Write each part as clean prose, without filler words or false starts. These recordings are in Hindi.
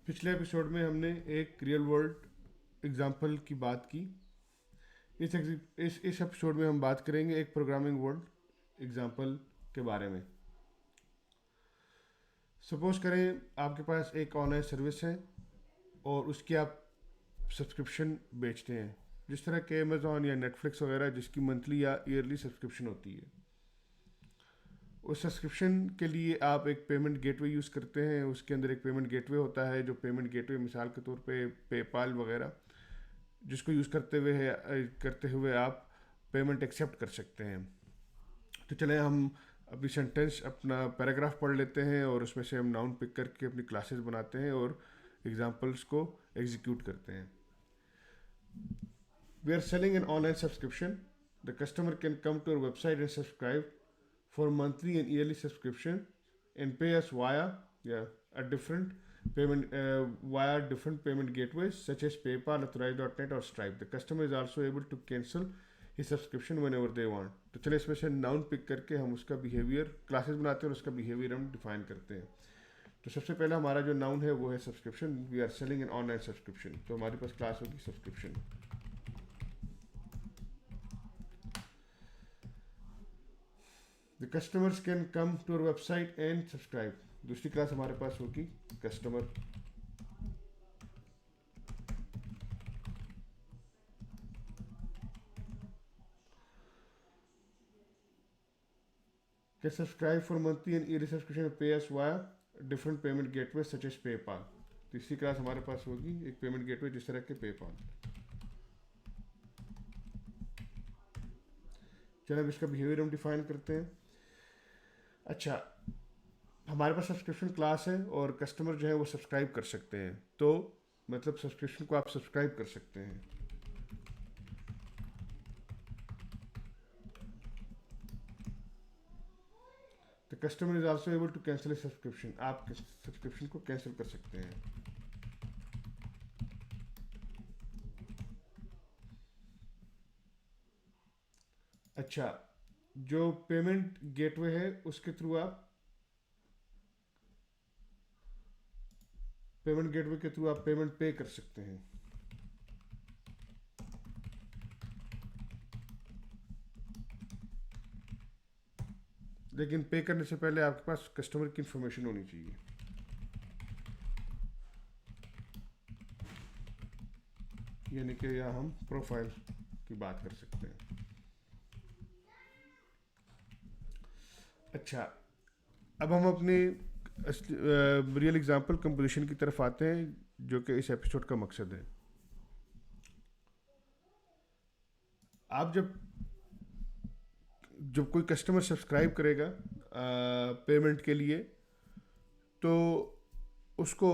पिछले एपिसोड में हमने एक रियल वर्ल्ड एग्जांपल की बात की। इस एपिसोड में हम बात करेंगे एक प्रोग्रामिंग वर्ल्ड एग्जांपल के बारे में। सपोज करें आपके पास एक ऑनलाइन सर्विस है और उसकी आप सब्सक्रिप्शन बेचते हैं, जिस तरह के अमेज़ॉन या नेटफ्लिक्स वगैरह, जिसकी मंथली या ईयरली सब्सक्रिप्शन होती है। उस सब्सक्रिप्शन के लिए आप एक पेमेंट गेटवे यूज़ करते हैं। उसके अंदर एक पेमेंट गेटवे होता है, जो पेमेंट गेटवे मिसाल के तौर पे पेपाल वगैरह, जिसको यूज़ करते हुए आप पेमेंट एक्सेप्ट कर सकते हैं। तो चले हम अपनी सेंटेंस अपना पैराग्राफ पढ़ लेते हैं और उसमें से हम नाउन पिक करके अपनी क्लासेस बनाते हैं और एग्जांपल्स को एग्जीक्यूट करते हैं। We are selling an online subscription. The customer can come to our website and subscribe for monthly and yearly subscription and pay us via different payment gateways such as PayPal, Authorize.net or Stripe. The customer is also able to cancel his subscription whenever they want. तो चले इसमें से नाउन पिक करके हम उसका बिहेवियर क्लासेस बनाते हैं और उसका बिहेवियर हम डिफाइन करते हैं। तो सबसे पहला हमारा जो नाउन है वो है subscription. We are selling an online subscription, तो हमारे पास क्लास होगी subscription. The customers can come to our website and subscribe. दूसरी क्लास हमारे पास होगी customer. Can subscribe for monthly and yearly subscription and pay us via different payment gateways such as PayPal. तीसरी क्लास हमारे पास होगी एक पेमेंट गेटवे जिस तरह के पेपाल। चलो अब इसका बिहेवियर हम डिफाइन करते हैं। अच्छा, हमारे पास सब्सक्रिप्शन क्लास है और कस्टमर जो है वो सब्सक्राइब कर सकते हैं। तो मतलब सब्सक्रिप्शन को आप सब्सक्राइब कर सकते हैं। The customer is also able to cancel subscription. आप सब्सक्रिप्शन को कैंसिल कर सकते हैं। अच्छा, जो पेमेंट गेटवे है उसके थ्रू आप पेमेंट पे कर सकते हैं। लेकिन पे करने से पहले आपके पास कस्टमर की इंफॉर्मेशन होनी चाहिए। यानी कि यहाँ हम प्रोफाइल की बात कर सकते हैं। अच्छा, अब हम अपने रियल एग्जांपल कंपोजिशन की तरफ आते हैं, जो कि इस एपिसोड का मकसद है। आप जब कोई कस्टमर सब्सक्राइब करेगा पेमेंट के लिए, तो उसको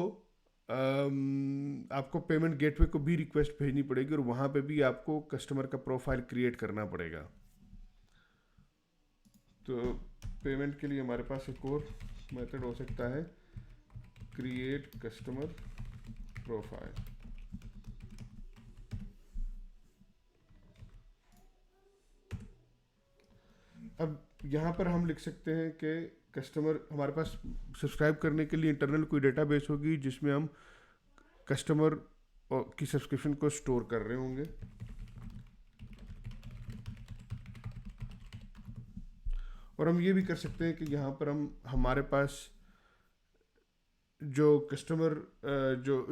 आपको पेमेंट गेटवे को भी रिक्वेस्ट भेजनी पड़ेगी और वहाँ पे भी आपको कस्टमर का प्रोफाइल क्रिएट करना पड़ेगा। तो पेमेंट के लिए हमारे पास एक और मेथड हो सकता है, क्रिएट कस्टमर प्रोफाइल। अब यहाँ पर हम लिख सकते हैं कि कस्टमर, हमारे पास सब्सक्राइब करने के लिए इंटरनल कोई डेटाबेस होगी जिसमें हम कस्टमर की सब्सक्रिप्शन को स्टोर कर रहे होंगे। और हम ये भी कर सकते हैं कि यहाँ पर हमारे पास जो कस्टमर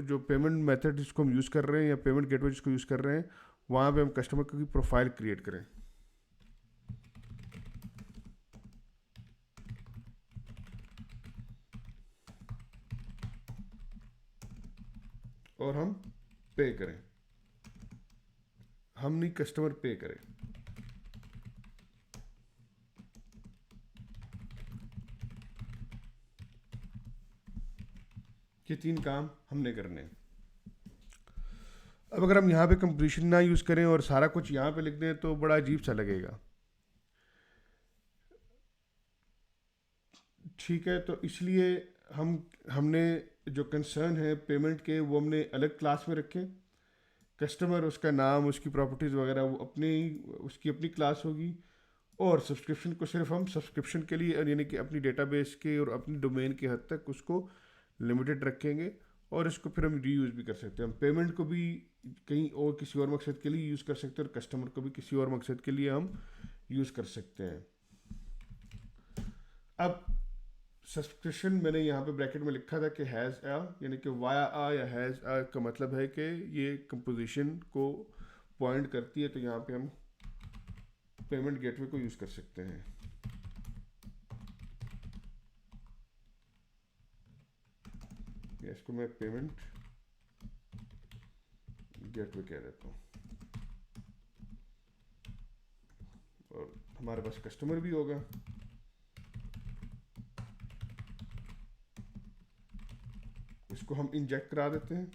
जो पेमेंट मेथड जिसको हम यूज़ कर रहे हैं या पेमेंट गेटवे जिसको यूज़ कर रहे हैं, वहाँ पे हम कस्टमर की प्रोफाइल क्रिएट करें। और हम पे करें, हम नहीं कस्टमर पे करें। ये 3 काम हमने करने हैं। अब अगर हम यहाँ पे कंपोजिशन ना यूज़ करें और सारा कुछ यहाँ पे लिख दें तो बड़ा अजीब सा लगेगा। ठीक है, तो इसलिए हमने जो कंसर्न है पेमेंट के, वो हमने अलग क्लास में रखे। कस्टमर, उसका नाम, उसकी प्रॉपर्टीज़ वगैरह वो उसकी अपनी क्लास होगी। और सब्सक्रिप्शन को सिर्फ हम सब्सक्रिप्शन के लिए, यानी कि अपनी डेटाबेस के और अपनी डोमेन के हद तक उसको लिमिटेड रखेंगे। और इसको फिर हम रीयूज़ भी कर सकते हैं। हम पेमेंट को भी कहीं और किसी और मकसद के लिए यूज़ कर सकते हैं और कस्टमर को भी किसी और मकसद के लिए हम यूज़ कर सकते हैं। अब सब्सक्रिप्शन मैंने यहाँ पे ब्रैकेट में लिखा था कि हैज़ आ, यानी कि वाया आ या हैज़ आ का मतलब है कि ये कंपोजिशन को पॉइंट करती है, तो यहाँ पे हम पेमेंट गेटवे को यूज़ कर सकते हैं। इसको मैं पेमेंट गेटवे कह देता हूँ और हमारे पास कस्टमर भी होगा। इसको हम इंजेक्ट करा देते हैं।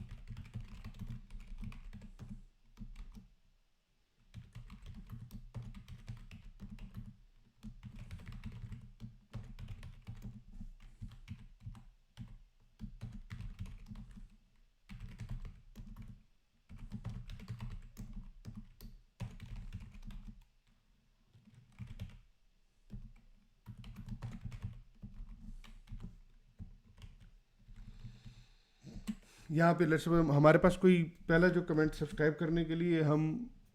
यहाँ पे लेट्स सपोज हमारे पास कोई पहला जो कमेंट सब्सक्राइब करने के लिए हम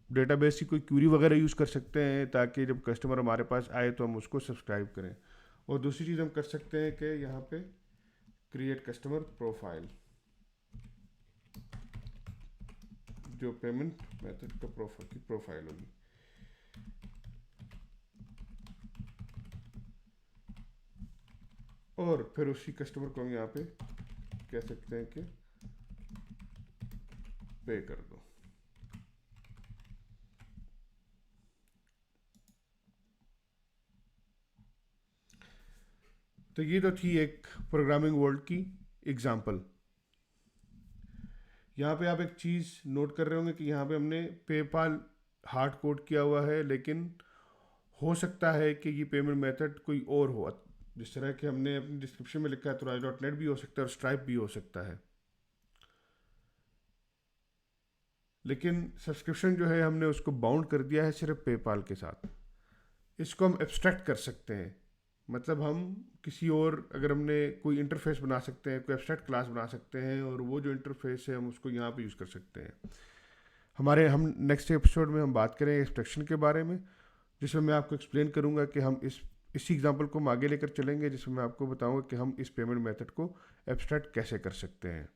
डेटाबेस की कोई क्यूरी वगैरह यूज़ कर सकते हैं, ताकि जब कस्टमर हमारे पास आए तो हम उसको सब्सक्राइब करें। और दूसरी चीज़ हम कर सकते हैं कि यहाँ पे क्रिएट कस्टमर प्रोफाइल, जो पेमेंट मेथड का प्रोफाइल होगी। और फिर उसी कस्टमर को हम यहाँ पे कह सकते हैं कि पे कर दो। तो ये तो थी एक प्रोग्रामिंग वर्ल्ड की एग्जांपल। यहाँ पे आप एक चीज़ नोट कर रहे होंगे कि यहाँ पे हमने पेपाल हार्ड कोड किया हुआ है, लेकिन हो सकता है कि ये पेमेंट मेथड कोई और हो। जिस तरह कि हमने अपनी डिस्क्रिप्शन में लिखा है तो राज.नेट भी हो सकता है और स्ट्राइप भी हो सकता है, लेकिन सब्सक्रिप्शन जो है हमने उसको बाउंड कर दिया है सिर्फ पेपाल के साथ। इसको हम एब्स्ट्रैक्ट कर सकते हैं, मतलब हम किसी और, अगर हमने कोई इंटरफेस बना सकते हैं, कोई एब्स्ट्रैक्ट क्लास बना सकते हैं और वो जो इंटरफेस है हम उसको यहाँ पे यूज़ कर सकते हैं। हम नेक्स्ट एपिसोड में हम बात करेंगे एब्स्ट्रैक्शन के बारे में, जिसमें मैं आपको एक्सप्लेन करूँगा कि हम इसी एग्जांपल को हम आगे लेकर चलेंगे, जिसमें मैं आपको बताऊँगा कि हम इस पेमेंट मेथड को एब्स्ट्रैक्ट कैसे कर सकते हैं।